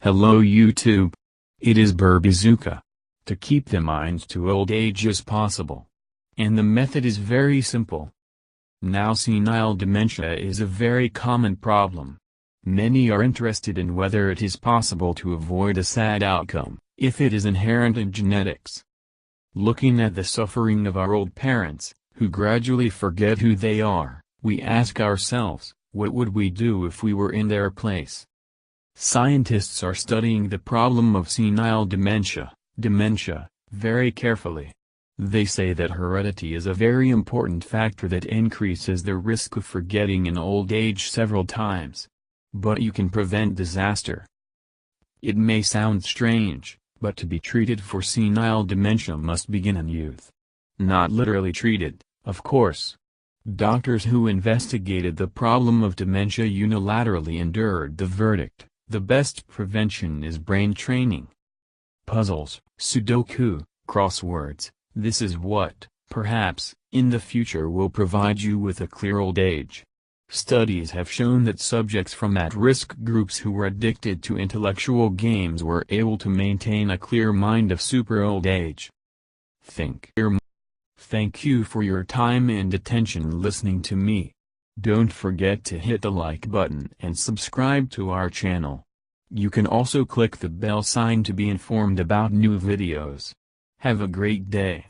Hello YouTube. It is Burbazooka. To keep the mind to old age as possible. And the method is very simple. Now senile dementia is a very common problem. Many are interested in whether it is possible to avoid a sad outcome, if it is inherent in genetics. Looking at the suffering of our old parents, who gradually forget who they are, we ask ourselves, what would we do if we were in their place? Scientists are studying the problem of senile dementia, very carefully. They say that heredity is a very important factor that increases the risk of forgetting in old age several times. But you can prevent disaster. It may sound strange, but to be treated for senile dementia must begin in youth. Not literally treated, of course. Doctors who investigated the problem of dementia unilaterally endured the verdict: the best prevention is brain training. Puzzles, Sudoku, crosswords, this is what, perhaps, in the future will provide you with a clear old age. Studies have shown that subjects from at-risk groups who were addicted to intellectual games were able to maintain a clear mind of super old age. Thank you for your time and attention listening to me. Don't forget to hit the like button and subscribe to our channel. You can also click the bell sign to be informed about new videos. Have a great day.